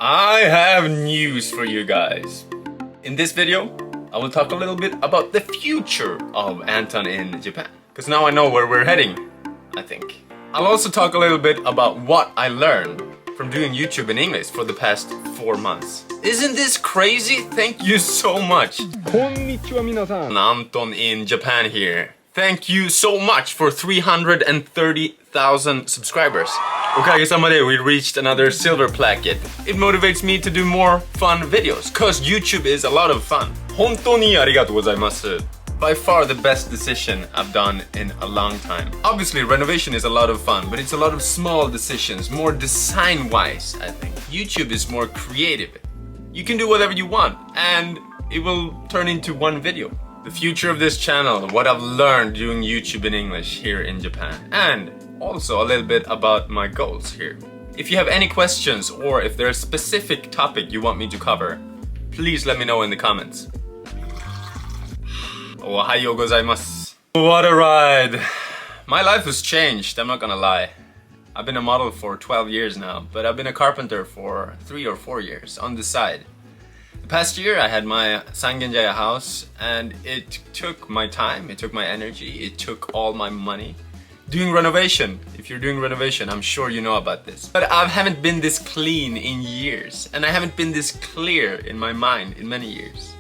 I have news for you guys. In this video, I will talk a little bit about the future of Anton in Japan. Because now I know where we're heading, I think. I'll also talk a little bit about what I learned from doing YouTube in English for the past 4 months. Isn't this crazy? Thank you so much. Konnichiwa minasan. Anton in Japan here. Thank you so much for 330,000 subscribers. Okay, we reached another silver placket. It motivates me to do more fun videos, cause YouTube is a lot of fun. 本当にありがとうございます. By far the best decision I've done in a long time. Obviously, renovation is a lot of fun, but it's a lot of small decisions, more design-wise, I think. YouTube is more creative. You can do whatever you want, and it will turn into one video. The future of this channel, what I've learned doing YouTube in English here in Japan, and also a little bit about my goals here. If you have any questions or if there's a specific topic you want me to cover, please let me know in the comments. Ohayou gozaimasu. What a ride! My life has changed, I'm not gonna lie. I've been a model for 12 years now, but I've been a carpenter for 3 or 4 years on the side. The past year I had my Sangenjaya house and it took my time, it took my energy, it took all my money. Doing renovation, if you're doing renovation, I'm sure you know about this. But I haven't been this clean in years, and I haven't been this clear in my mind in many years.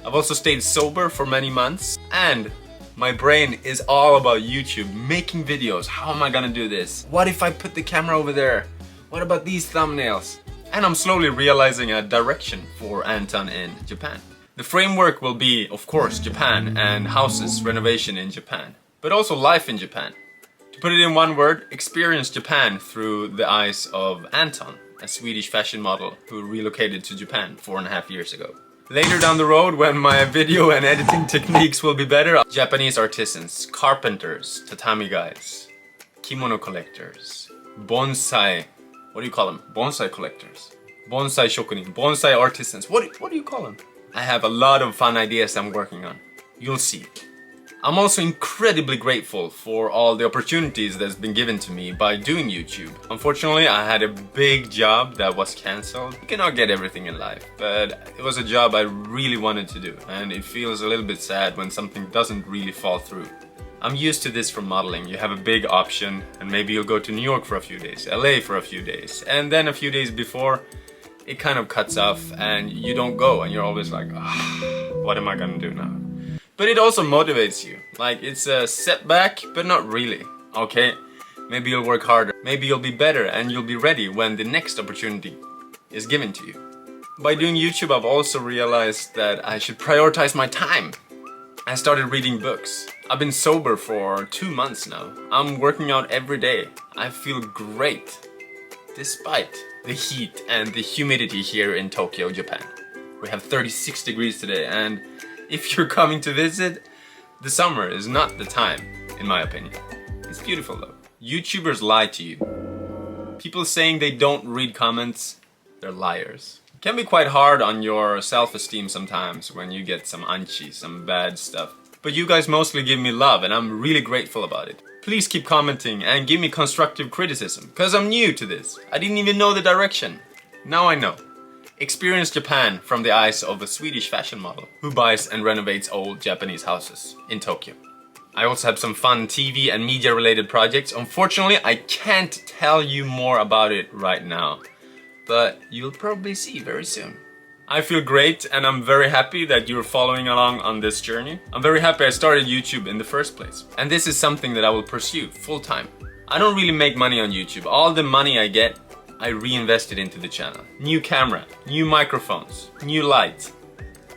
I've also stayed sober for many months, and my brain is all about YouTube, making videos. How am I gonna do this? What if I put the camera over there? What about these thumbnails? And I'm slowly realizing a direction for Anton in Japan. The framework will be, of course, Japan and houses, renovation in Japan, but also life in Japan. To put it in one word, experience Japan through the eyes of Anton, a Swedish fashion model who relocated to Japan 4.5 years ago. Later down the road, when my video and editing techniques will be better, Japanese artisans, carpenters, tatami guys, kimono collectors, bonsai, what do you call them? Bonsai collectors, bonsai shokunin, bonsai artisans, what do you call them? I have a lot of fun ideas I'm working on. You'll see. I'm also incredibly grateful for all the opportunities that's been given to me by doing YouTube. Unfortunately, I had a big job that was cancelled. You cannot get everything in life, but it was a job I really wanted to do, and it feels a little bit sad when something doesn't really fall through. I'm used to this from modeling. You have a big option, and maybe you'll go to New York for a few days, LA for a few days, and then a few days before, it kind of cuts off and you don't go, and you're always like, what am I gonna do now? But it also motivates you. Like, it's a setback, but not really, okay? Maybe you'll work harder, maybe you'll be better, and you'll be ready when the next opportunity is given to you. By doing YouTube, I've also realized that I should prioritize my time. I started reading books. I've been sober for 2 months now. I'm working out every day. I feel great, despite the heat and the humidity here in Tokyo, Japan. We have 36 degrees today, and if you're coming to visit, the summer is not the time, in my opinion. It's beautiful though. YouTubers lie to you. People saying they don't read comments, they're liars. It can be quite hard on your self-esteem sometimes when you get some anchi, some bad stuff. But you guys mostly give me love, and I'm really grateful about it. Please keep commenting and give me constructive criticism, because I'm new to this. I didn't even know the direction. Now I know. Experience Japan from the eyes of a Swedish fashion model who buys and renovates old Japanese houses in Tokyo. I also have some fun TV and media related projects. Unfortunately, I can't tell you more about it right now, but you'll probably see very soon. I feel great, and I'm very happy that you're following along on this journey. I'm very happy I started YouTube in the first place, and this is something that I will pursue full time. I don't really make money on YouTube. All the money I get, I reinvested into the channel. New camera, new microphones, new lights.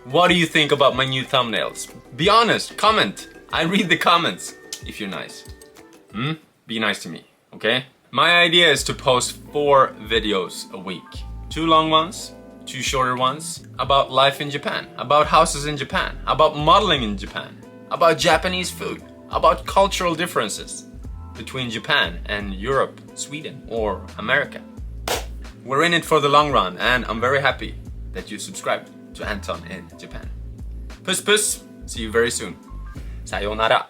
What do you think about my new thumbnails? Be honest, comment. I read the comments, if you're nice. Be nice to me, okay? My idea is to post 4 videos a week. 2 long ones, 2 shorter ones, about life in Japan, about houses in Japan, about modeling in Japan, about Japanese food, about cultural differences between Japan and Europe, Sweden, or America. We're in it for the long run, and I'm very happy that you subscribed to Anton in Japan. Puss puss, see you very soon. Sayonara.